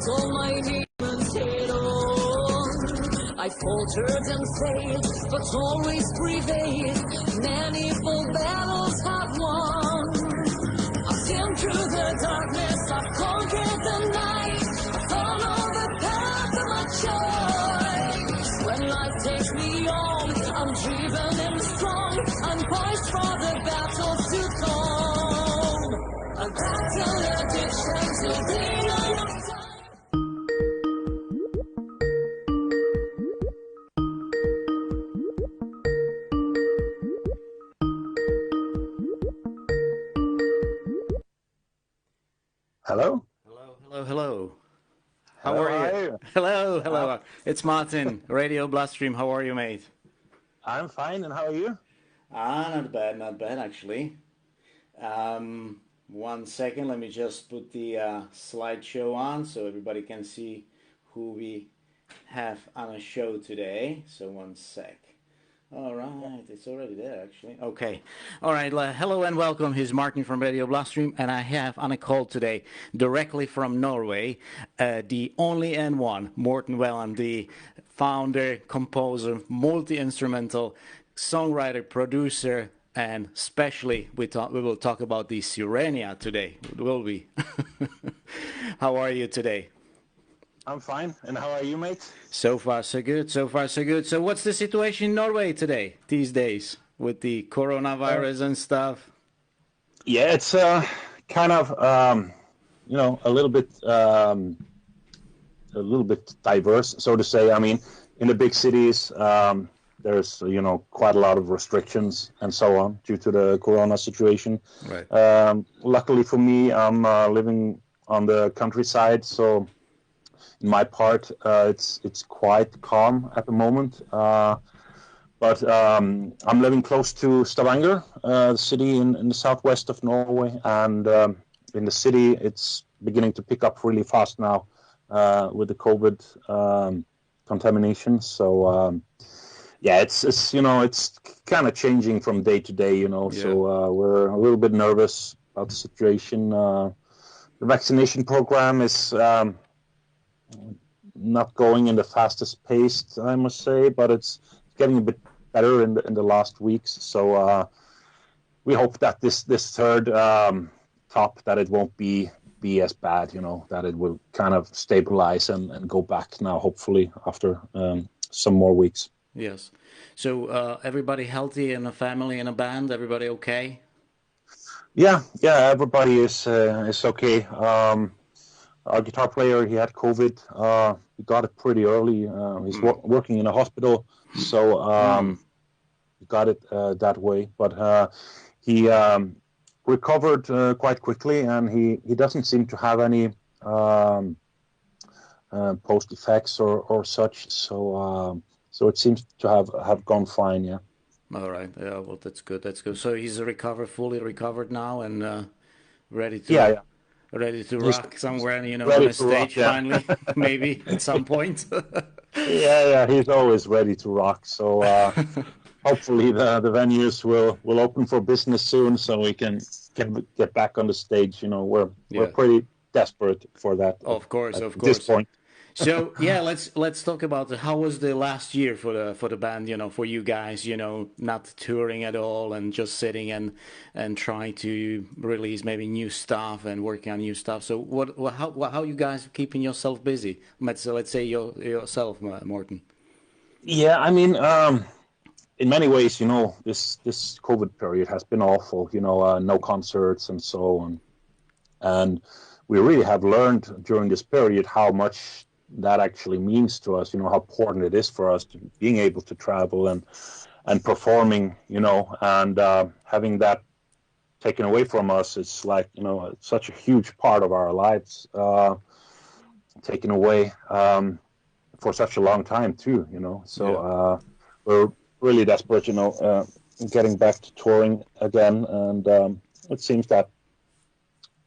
face all my demons head on. I faltered and failed, but always prevailed. Manifold battles have won. I've been through the darkness, I've conquered the night. I follow the path of my choice. When life takes me on, I'm driven and strong. I'm poised for the battle to come. A battle addiction till the end of time. Hello? Hello. How are you? Hello. It's Martin, Radio Bloodstream. How are you, mate? I'm fine, and how are you? Not bad, actually. 1 second, let me just put the slideshow on so everybody can see who we have on a show today. So 1 sec. All right, it's already there, actually. Okay. All right, hello and welcome. Here's Martin from Radio Bloodstream, and I have on a call today, directly from Norway, the only and one, Morten Veland, the founder, composer, multi-instrumental, songwriter, producer, and especially we will talk about the Sirenia today, will we? How are you today? I'm fine, and how are you, mate? So far, so good. So what's the situation in Norway today, these days, with the coronavirus and stuff? Yeah, it's kind of, a little bit diverse, so to say. I mean, in the big cities, there's, quite a lot of restrictions and so on due to the corona situation. Right. Luckily for me, I'm living on the countryside, so in my part, it's quite calm at the moment. But I'm living close to Stavanger, the city in the southwest of Norway, and in the city, it's beginning to pick up really fast now with the COVID contamination. So it's kind of changing from day to day, Yeah. So we're a little bit nervous about the situation. The vaccination program is not going in the fastest pace, I must say, but it's getting a bit better in the last weeks. So we hope that this third top, that it won't be as bad, that it will kind of stabilize and go back now, hopefully, after some more weeks. Yes. So everybody healthy in a family, in a band? Everybody okay? Yeah, everybody is okay. Our guitar player, he had COVID. He got it pretty early. He's working in a hospital, so he got it that way. But he recovered quite quickly, and he doesn't seem to have any post effects or such. So it seems to have gone fine. Yeah. All right. Yeah. Well, that's good. So he's fully recovered now, and ready to. Yeah. Ready to rock somewhere, on a stage finally, maybe at some point. Yeah, he's always ready to rock. So hopefully the venues will open for business soon, so we can get back on the stage. We're pretty desperate for that. Of course. At this point. So let's talk about how was the last year for the band, for you guys, not touring at all and just sitting and trying to release maybe new stuff and working on new stuff. So how you guys keeping yourself busy? Let's say yourself, Morten. Yeah, I mean, in many ways, this COVID period has been awful. No concerts and so on, and we really have learned during this period how much that actually means to us, how important it is for us to being able to travel and performing, and having that taken away from us. It's like, such a huge part of our lives taken away for such a long time too, So we're really desperate, getting back to touring again. And it seems that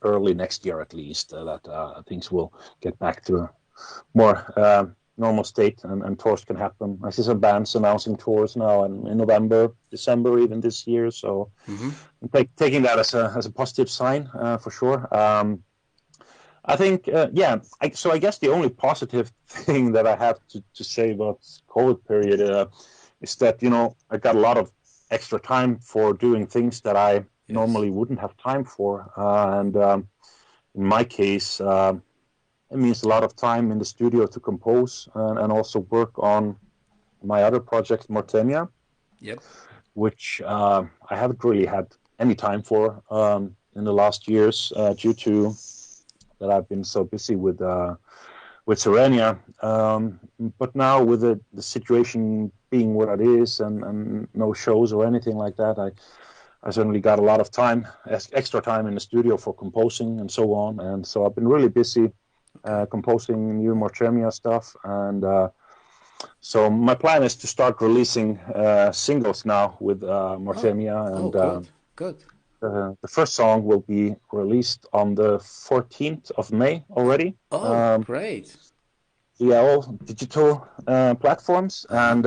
early next year, at least, that things will get back to a more normal state and tours can happen. I see some bands announcing tours now in November, December, even this year. So I'm taking that as a positive sign for sure. I think, so I guess the only positive thing that I have to say about COVID period is that, I got a lot of extra time for doing things that I normally wouldn't have time for. And in my case, it means a lot of time in the studio to compose and also work on my other project, Mortemia, which I haven't really had any time for in the last years due to that I've been so busy with Sirenia. But now with the situation being what it is and no shows or anything like that, I certainly got a lot of time, extra time in the studio for composing and so on. And so I've been really busy composing new Mortemia stuff. And so my plan is to start releasing singles now with Mortemia. And good. The first song will be released on the 14th of May already. Great. Yeah, all digital platforms. And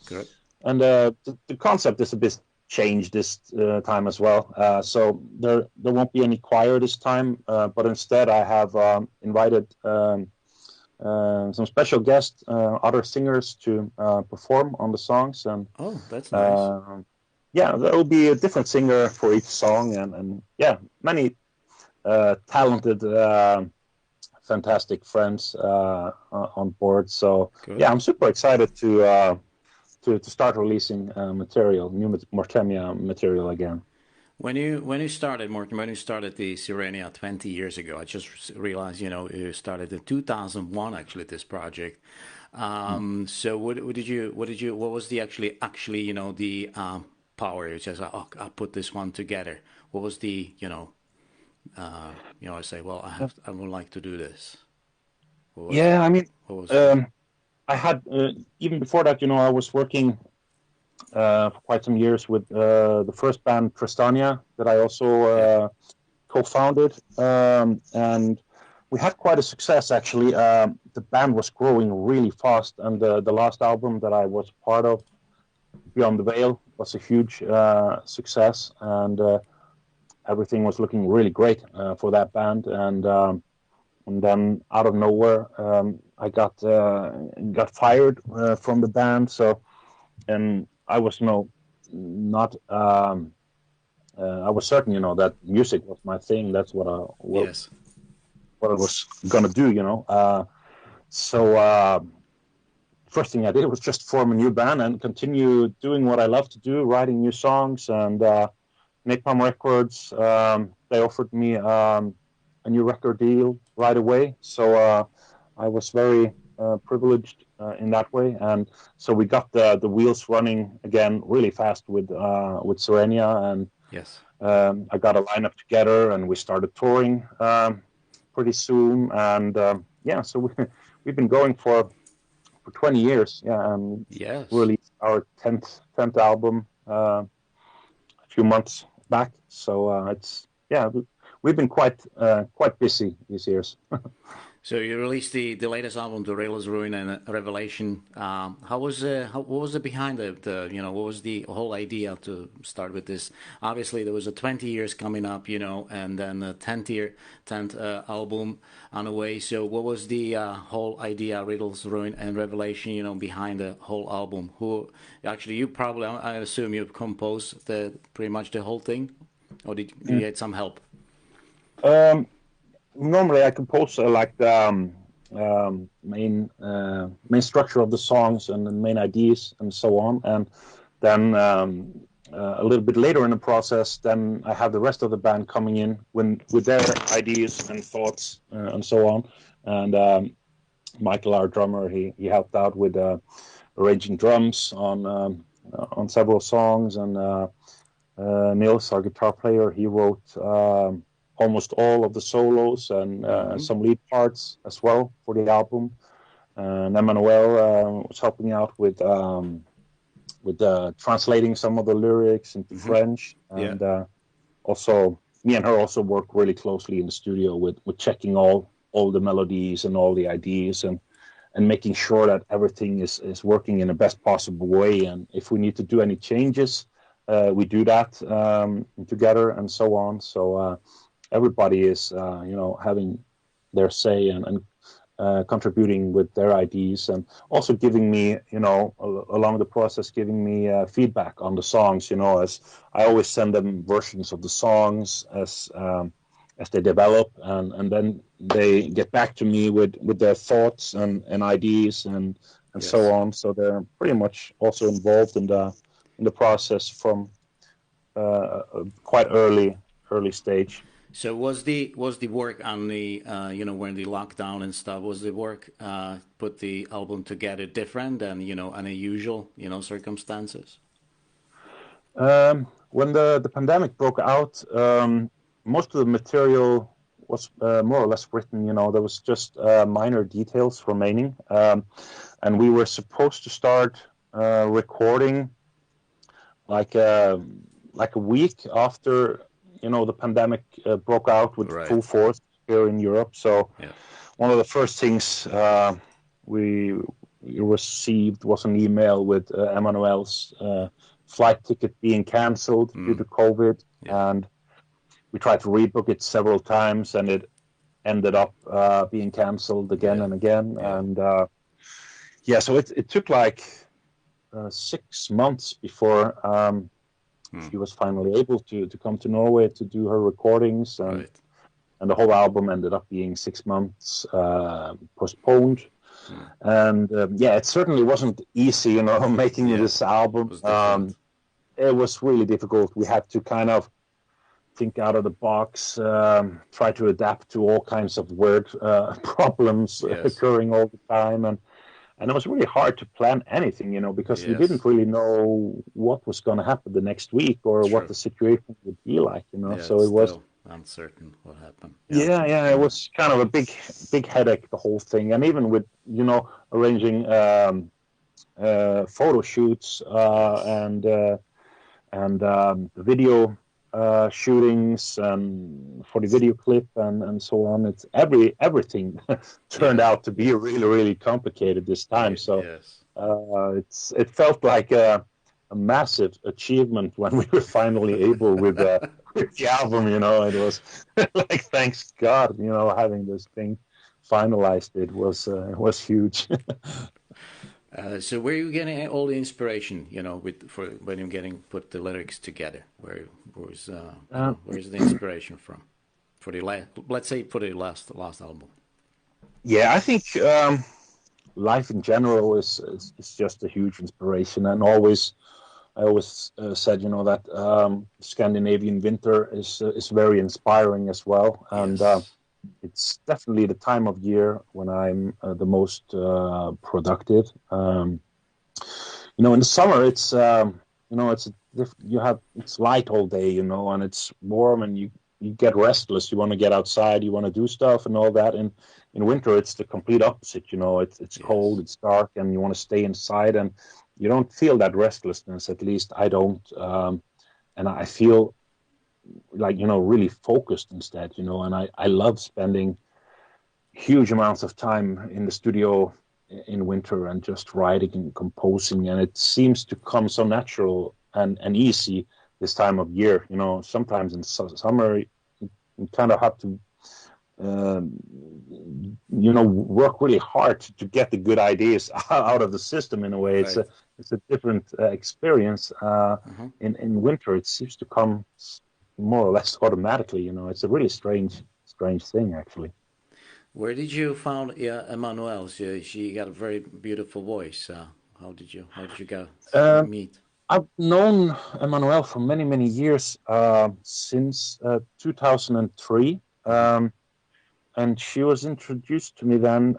good. And the concept is a bit changed this time as well. So there won't be any choir this time, but instead I have invited some special guests, other singers to perform on the songs. And that's nice. Yeah, there will be a different singer for each song, and many talented, fantastic friends on board. So I'm super excited to start releasing new Mortemia material again. When you started, Morten, when you started the Sirenia 20 years ago, I just realized, you started in 2001 actually this project. So what was the actually the power? You just I'll put this one together. What was the I say, well, I would like to do this. I had even before that, I was working for quite some years with the first band Tristania that I also co-founded, and we had quite a success actually. The band was growing really fast, and the last album that I was part of, Beyond the Veil, was a huge success, and everything was looking really great for that band. And then out of nowhere, I got fired from the band. So, and I was not. I was certain, that music was my thing. That's what I was gonna do, So first thing I did was just form a new band and continue doing what I love to do, writing new songs. And Napalm Records, they offered me a new record deal right away. So I was very privileged in that way. And so we got the wheels running again really fast with Sirenia. And I got a lineup together, and we started touring pretty soon. And so we've been going for 20 years. Released our 10th album a few months back. So we've been quite busy these years. So you released the latest album, The Riddles, Ruin and Revelation. What was it behind what was the whole idea to start with this? Obviously, there was a 20 years coming up, and then the 10th album on the way. So what was the whole idea, Riddles, Ruin and Revelation, behind the whole album? Who actually, you probably, I assume you composed pretty much the whole thing, or did you get some help? Normally I compose like the main structure of the songs and the main ideas and so on, and then a little bit later in the process, then I have the rest of the band coming in with their ideas and thoughts and so on. And Michael, our drummer, he helped out with arranging drums on several songs, and Nils, our guitar player, he wrote almost all of the solos and some lead parts as well for the album. And Emmanuelle was helping out with translating some of the lyrics into French. And also, me and her also work really closely in the studio with checking all the melodies and all the ideas and making sure that everything is working in the best possible way. And if we need to do any changes, we do that together and so on. So everybody is, having their say and contributing with their ideas, and also giving me, along the process, giving me feedback on the songs. As I always send them versions of the songs as they develop, and then they get back to me with their thoughts and ideas and Yes. so on. So they're pretty much also involved in the process from a quite early stage. So was the work on the when the lockdown and stuff, was the work put the album together different than unusual circumstances? When the pandemic broke out, most of the material was more or less written. There was just minor details remaining, and we were supposed to start recording like a week after the pandemic broke out with Right. full force here in Europe. So Yeah. one of the first things we received was an email with Emmanuelle's flight ticket being cancelled due to COVID, and we tried to rebook it several times, and it ended up being cancelled again and again. Yeah. And so it took like 6 months before she was finally able to come to Norway to do her recordings, and the whole album ended up being 6 months postponed. And it certainly wasn't easy, making this album. It was really difficult. We had to kind of think out of the box, try to adapt to all kinds of weird problems occurring all the time, and it was really hard to plan anything, because we didn't really know what was going to happen the next week or what the situation would be like, so it was uncertain what happened. It was kind of a big headache, the whole thing. And even with arranging photo shoots and video shootings and for the video clip and so on, it's everything turned out to be really, really complicated this time. So it felt like a massive achievement when we were finally able with the album. It was like, thanks God, having this thing finalized, it was huge. So where are you getting all the inspiration, for when you're put the lyrics together? Where's the inspiration from for the let's say for the last album? Yeah, I think life in general is just a huge inspiration, and I always said, that Scandinavian winter is very inspiring as well, and it's definitely the time of year when I'm the most productive. In the summer, it's it's light all day, and it's warm, and you get restless. You want to get outside, you want to do stuff and all that. And in winter, it's the complete opposite. It's cold, it's dark, and you want to stay inside, and you don't feel that restlessness. At least I don't, and I feel like really focused instead. And I love spending huge amounts of time in the studio in winter and just writing and composing, and it seems to come so natural and easy this time of year. Sometimes in summer you kind of have to work really hard to get the good ideas out of the system. In a way, it's a different experience. In winter, it seems to come more or less automatically. It's a really strange thing, actually. Where did you found Emmanuelle? She got a very beautiful voice. How did you meet? I've known Emmanuelle for many years, since 2003, and she was introduced to me then.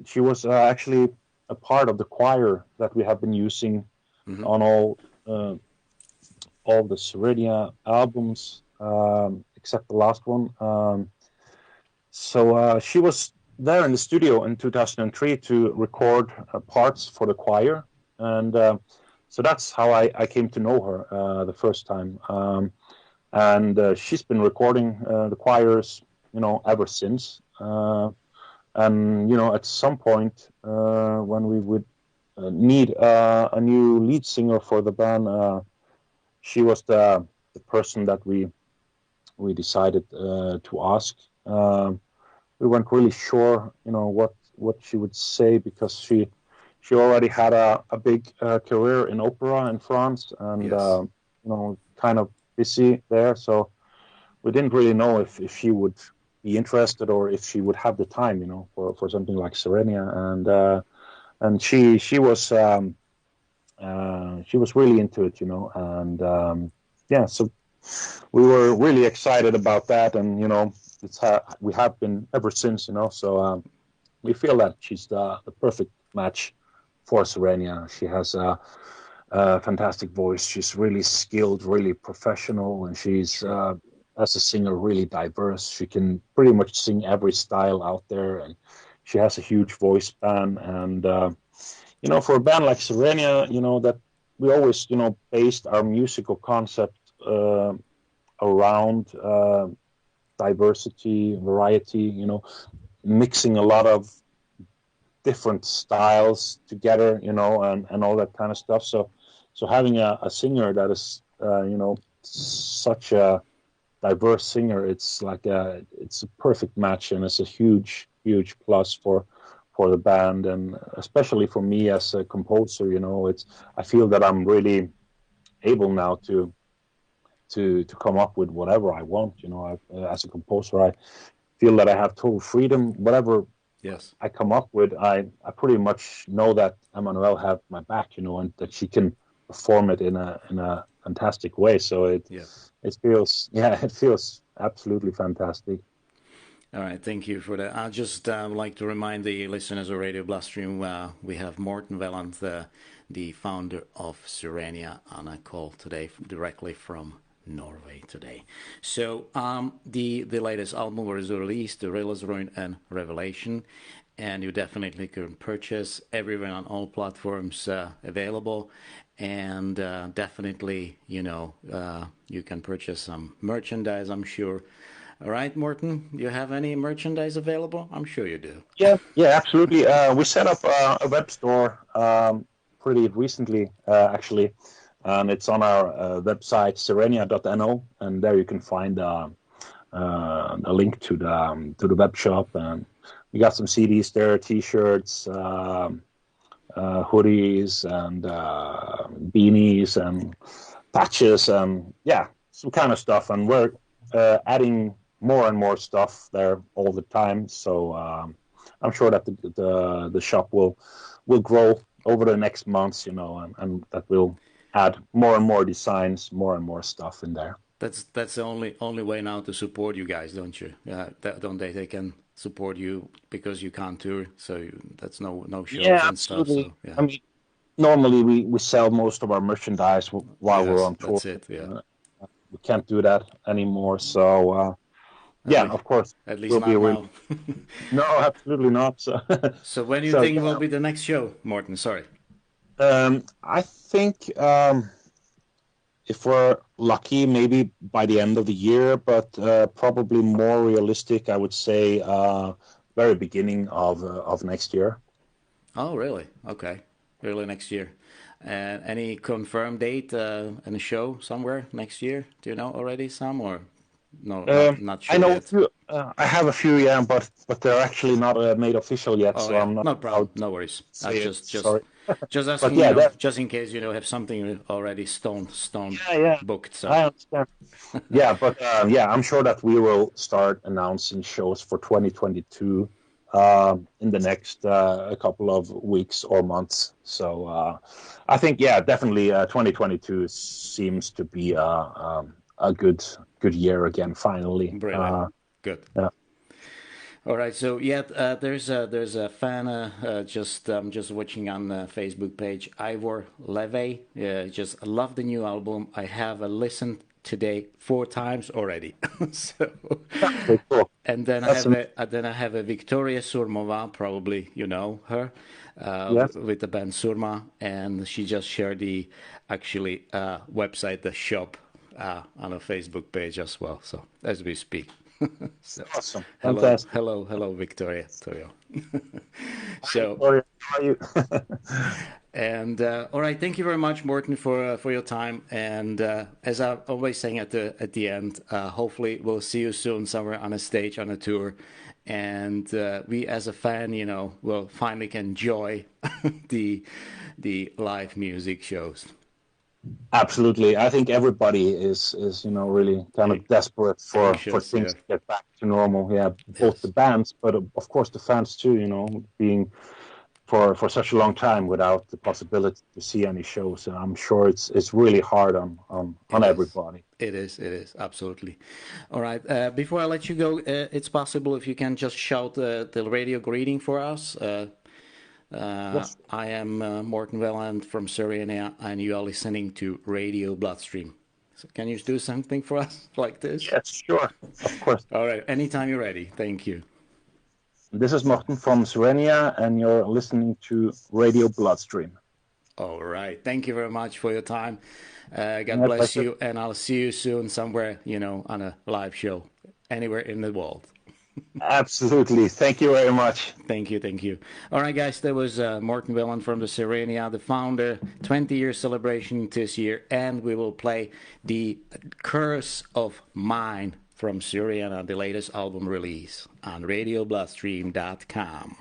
She was actually a part of the choir that we have been using on all the Sirenia albums, except the last one. So she was there in the studio in 2003 to record parts for the choir, and so that's how I came to know her the first time. And she's been recording the choirs, ever since. And at some point when we would need a new lead singer for the band, she was the person that we decided to ask. we weren't really sure, what she would say, because she already had a big career in opera in France, and Yes. kind of busy there. So we didn't really know if she would be interested, or if she would have the time, for something like Sirenia. And she was really into it, and yeah, so we were really excited about that, and we have been ever since, so we feel that she's the perfect match for Sirenia. She has a fantastic voice. She's really skilled, really professional, and she's as a singer really diverse. She can pretty much sing every style out there, and she has a huge voice span. And for a band like Sirenia, that we always based our musical concept around diversity, variety, mixing a lot of different styles together, and all that kind of stuff. So having a singer that is, such a diverse singer, it's a perfect match, and it's a huge, huge plus for the band, and especially for me as a composer. I feel that I'm really able now to come up with whatever I want. As a composer, I feel that I have total freedom. Whatever Yes. I come up with, I pretty much know that Emmanuelle have my back, and that she can perform it in a fantastic way. So it feels absolutely fantastic. All right, thank you for that. I'd just like to remind the listeners of Radio Bloodstream, we have Morten Veland, the founder of Sirenia, on a call today directly from Norway today. So the latest album was released, The Riddles, Ruin and Revelation, and you definitely can purchase everywhere on all platforms available, and definitely you can purchase some merchandise, I'm sure. All right, Morten, do you have any merchandise available? I'm sure you do. Yeah, absolutely. We set up a web store pretty recently, actually, and it's on our website sirenia.no, and there you can find a link to the web shop, and we got some CDs there, T-shirts, hoodies, and beanies, and patches, and some kind of stuff, and we're adding more and more stuff there all the time. So I'm sure that the shop will grow over the next months, and that will add more and more designs, more and more stuff in there. That's the only way now to support you guys, don't you? Don't they can support you because you can't tour, so that's no shows and absolutely. stuff. So yeah, I mean, normally we sell most of our merchandise while we're on tour. That's it. Yeah, We can't do that anymore. So of course, at least we'll be not now. No, absolutely not. So, So when do you so think will be the next show, Morten? Sorry. I think if we're lucky, maybe by the end of the year, but probably more realistic, I would say very beginning of next year. Oh, really? Okay, early next year. And any confirmed date and a show somewhere next year? Do you know already some, or no? Not I sure know a yet. few. I have a few, yeah, but they're actually not made official yet, Oh so yeah, I'm not no problem. allowed to No worries. I say it. just Sorry, just but asking, yeah, that, just in case have something already stone yeah, booked. So I understand. Yeah, but I'm sure that we will start announcing shows for 2022 in the next a couple of weeks or months. So I think, definitely 2022 seems to be a good year again. Finally, brilliant, good. yeah. All right, so there's a fan just watching on the Facebook page, Ivor Leve. Just love the new album. I have listened today 4 times already. So, Okay, cool. and then That's I have a Victoria Surmova, probably you know her, yes. with the band Surma, and she just shared the actually website, the shop, on a Facebook page as well. So as we speak. So, Awesome. Fantastic. hello, Victoria. Hi, So, Victoria. How are you? And all right, thank you very much, Morten, for your time. And as I'm always saying at the end, hopefully we'll see you soon somewhere on a stage on a tour, and we as a fan, will finally can enjoy the live music shows. Absolutely. I think everybody is really kind of desperate for Anxious, things yeah. to get back to normal. Yeah, both Yes. the bands, but of course the fans too, being for such a long time without the possibility to see any shows. And I'm sure it's really hard on It is. everybody. It is, absolutely. All right. Before I let you go, it's possible if you can just shout the radio greeting for us. Yes. I am Morten Veland from Sirenia, and you are listening to Radio Bloodstream. So can you do something for us like this? Yes, sure. Of course. All right. Anytime you're ready. Thank you. This is Morten from Sirenia, and you're listening to Radio Bloodstream. All right. Thank you very much for your time. God My bless pleasure. you, and I'll see you soon somewhere, on a live show, anywhere in the world. Absolutely. Thank you very much. Thank you. All right, guys, that was Morten Veland from the Sirenia, the founder, 20-year celebration this year, and we will play the Curse of Mine from Sirenia, the latest album release on RadioBloodstream.com.